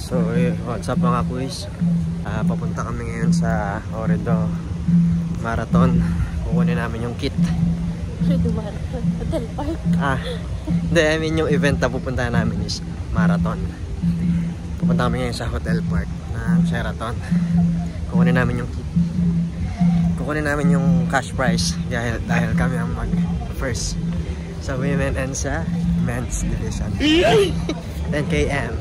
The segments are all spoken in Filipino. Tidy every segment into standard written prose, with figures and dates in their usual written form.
So, what's up mga quiz? Papunta kami ngayon sa Ooredoo Marathon. Kukunin namin yung kit. Ooredoo Marathon? Hotel Park? Hindi, I mean yung event na pupuntahan namin is Marathon. Pupunta kami ngayon sa Hotel Park ng Sheraton. Kukunin namin yung kit. Kukunin namin yung cash prize dahil kami ang mag-first sa women and sa men's division. 10 km.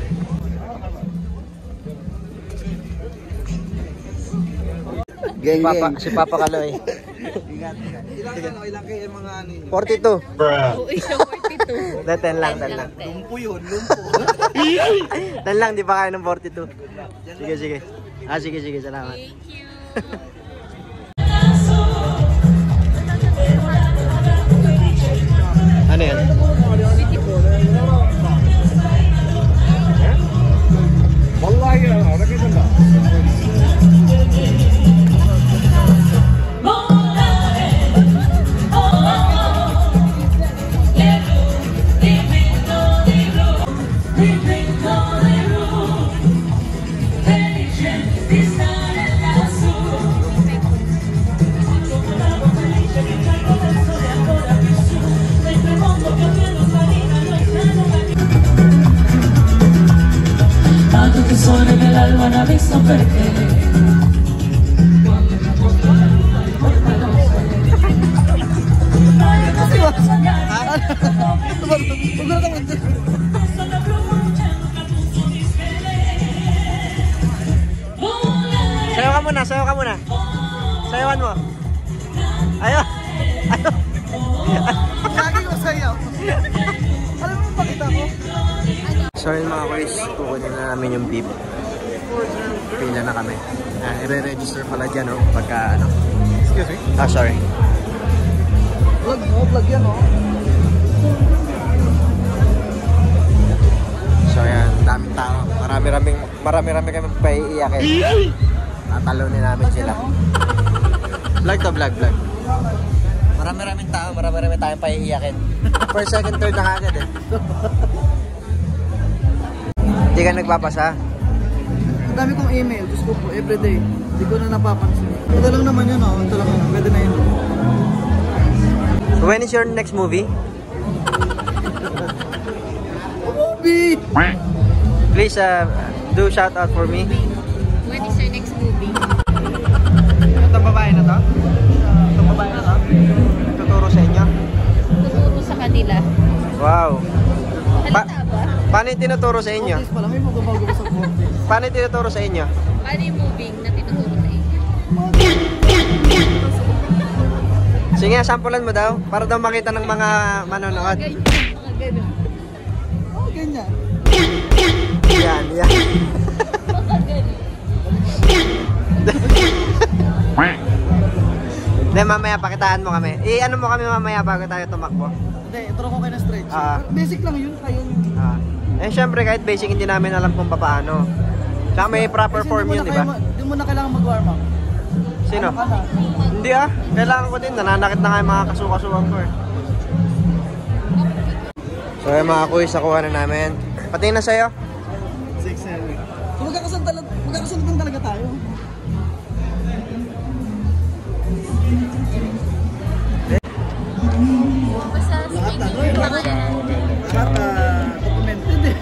Si Papa Kaloy. Ilan kayo mga ano yun? 42. Uy, siya 42. 10 lang. Lumpo yun, lumpo. 10 lang, di pa kaya ng 42. Sige. Sige, salamat. Thank you. Ano yan? Wallahi, ahora que anda. Suena en el alma, no visto perder. Sayaw ka muna. Sayawan mo. Ayaw. Lagi ko sayaw. Alam mo pakita ko? So yun mga boys, kukunin na namin yung beep. Pila na kami. I-re-register pala dyan, no? Pagka ano. Excuse me? Sorry. Vlog yan, no? So yan, daming tao. Marami kami paiiyakin. Tatalunin namin sila. Vlog. Marami tao, marami tayong paiiyakin. First, second, third na kagad eh. Hindi ka nagpapasa? Ang dami kong email, Diyos ko po, everyday. Hindi ko na napapansin. Ito lang naman yun, oh. Ito lang yun, pwede na yun. When is your next movie? Movie! Please do shout out for me. When is your next movie? Itong babae na to? Tuturo sa inyo? Tuturo sa kanila. Wow. Halata ba? Paano yung tinuturo sa inyo? Otis pala, may magbabago ko sa Otis. Paano yung tinuturo sa inyo? Paano yung moving na tinuturo sa inyo? Sige, sampulan mo daw. Para daw makita ng mga manonood. Ganyan, mga ganun. Oh, ganyan. Yan. Mga ganun. Hindi, mamaya pakitaan mo kami. Ano mo kami mamaya bago tayo tumakbo? Hindi, ituro ko kayo na stretch. Basic lang yun, kaya yun. Syempre kahit basic hindi namin alam kung paano. Tsaka may proper form yun, di ba? Hindi mo na kailangan mag-warm up. Sino? Ano ka na? Hindi kailangan ko din. Nananakit na nga yung mga kasukasuan ko eh. So yung mga quiz, nakuha na namin. Patingin na sa'yo. 6-7. So magkakasunod talaga tayo. Basta speaking yung mga Documented eh.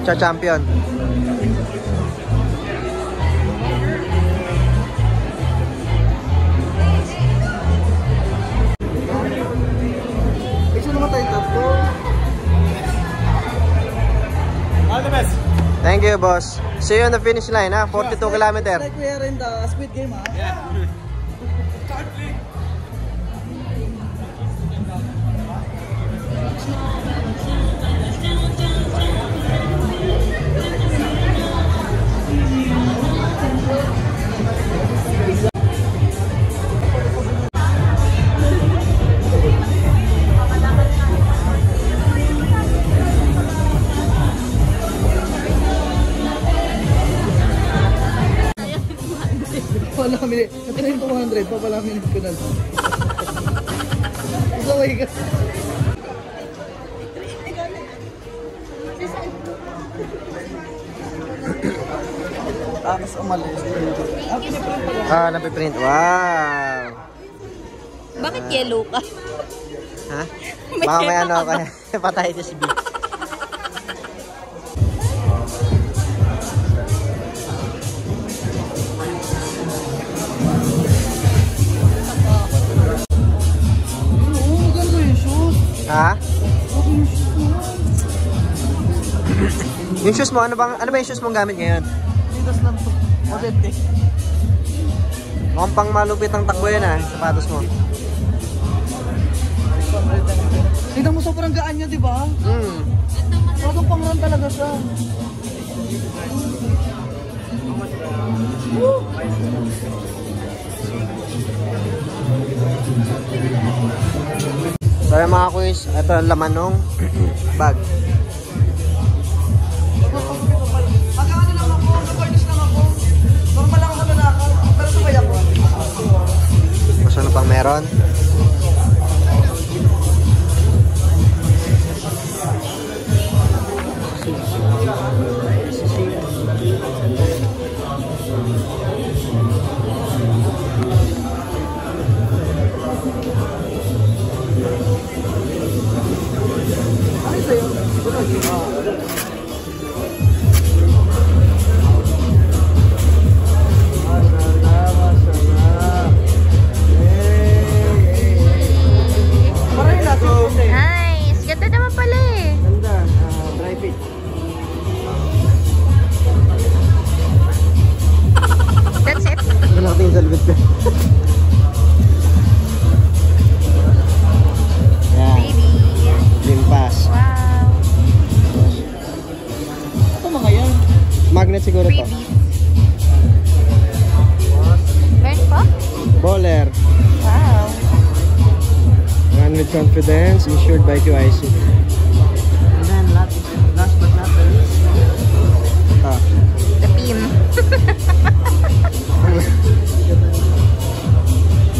Cha-champion. Isa naman tayo tatlo. All the best. Thank you, boss. See you on the finish line, 42 kilometer. Like we are in the Squid Game, Yeah. Papalamin. Ito na yung 200. Papalamin ko na. Isaway ka. umalis. Piniprint ko lang. Ah, napiprint. Wow! Bakit yellow ka? Ha? Baka may ano ka. Hepatitis B. Oo, maganda yung shoes. Ha? Okay yung shoes mo. Yung shoes mo, ano ba yung shoes mong gamit ngayon? Adidas lang to. Modete. Mukhang pang malupit ang takbo yan sapatos mo. Tignan mo sobrang gaan niya, di ba? Sobrang pang-run talaga siya. So yung mga quiz, ito ang laman nung bag. Hanggang ano lang ako, nag-artist lang ako. Normal lang ako lalakad. Pero sabay ako. Mas ano pang meron? Ano sa'yo? Parahin natin kasi. Nice! Ganda naman pala eh. Ganda, dry fit. That's it. Wala natin yung salvit ko. Yan, Baby. limpas. Wow. Ito mga yan. Magnet siguro to. Freebies. Meron pa? Bowler. Wow. Run with confidence, insured by QIC. And then last but not least. Ah. The pin.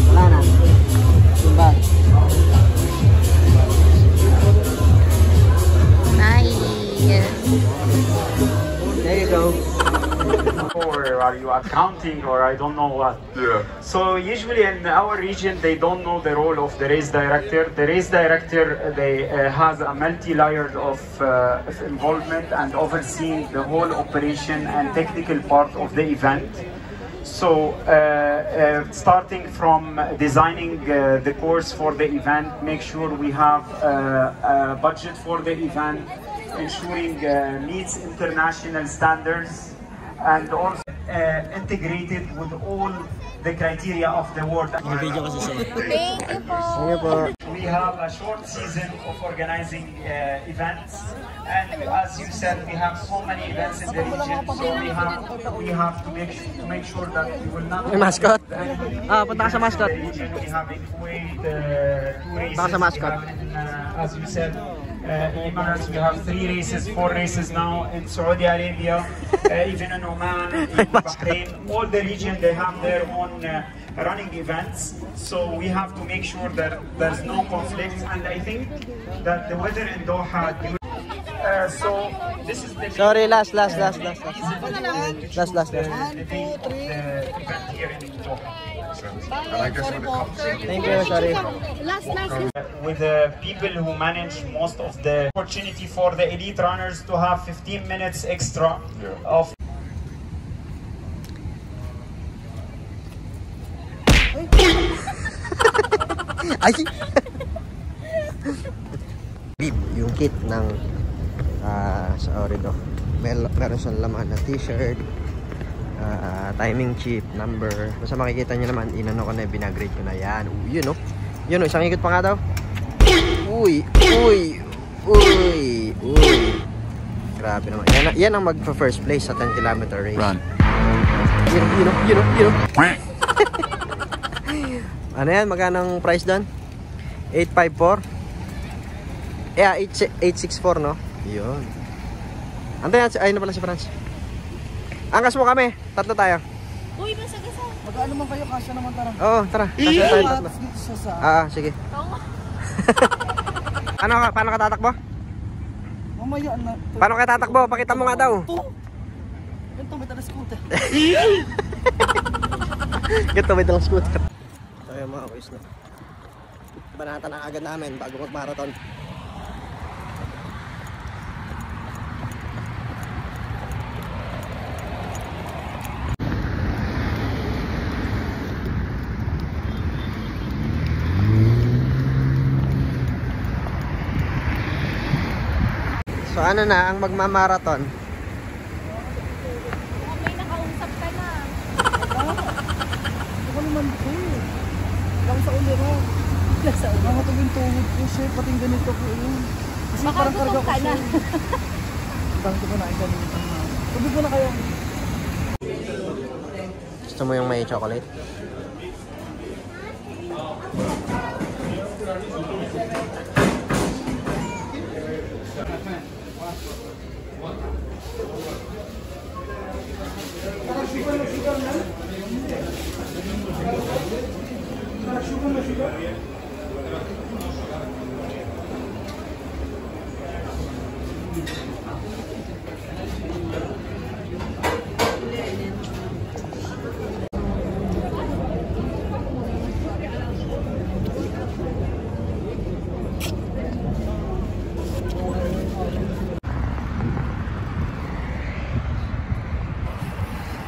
Wala na. Limpas. Nice. There you go. Or are you accounting or I don't know what. Yeah. So usually in our region they don't know the role of the race director. The race director has a multi-layered of involvement and overseeing the whole operation and technical part of the event. So starting from designing the course for the event, make sure we have a budget for the event, ensuring meets international standards, and also integrated with all the criteria of the world. Thank you po. Thank you po. We have a short season of organizing events, and as you said, we have so many events in the region, so we have to make sure that we will not. May mascot? Ah, punta ka sa mascot. We have in Kuwait 2 races. Punta ka sa mascot. As you said, Emirates, we have 3 races, 4 races now in Saudi Arabia, even in Oman, in Bahrain. All the region, they have their own running events, so we have to make sure that there's no conflict. And I think that the weather in Doha, so this is the Sorry, last. last. Last. The event here in Doha. Thank you, sorry. With the people who manage most of the opportunity for the elite runners to have 15 minutes extra of. Ay! Bib, yung kit ng sa Orido. Meron siyang laman na t-shirt, timing chip, number. Basta makikita nyo naman, inano ko na, binagrade ko na yan. Yun o. Yun o, isang ikot pa nga daw. Uy! Grabe naman. Yan ang mag-first place sa 10 km race. Run. Yun o. Ano yan? Magkanang price doon? 854? Yeah, 864, no? Yun. Antay, ayun na pala si Franz. Angkas mo kami. Tatlo tayo. Uy, masagasa. Magkano man kayo, kasya naman tara. Oo, tara. Kasi tayo tatlo. Dito sa Sige. Oo. Paano ka tatakbo? mamaya na. Paano ka tatakbo? Pakita mo nga daw. Ganito may talas scooter. Ganito may dalang scooter. So yung mga boys na. Banata na agad namin bago mag-marathon. So ano na ang magmamarathon? May nakausap ka na. Ako naman ko. Lang sa uliro. Nakatubing tuhod ko siya. Pating ganito ko yun. Kasi Baka parang karga gutom ko ka siya. na. Parang ko na ganito. Tubig ko na kayo. Gusto mo yung may chocolate?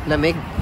Lamig.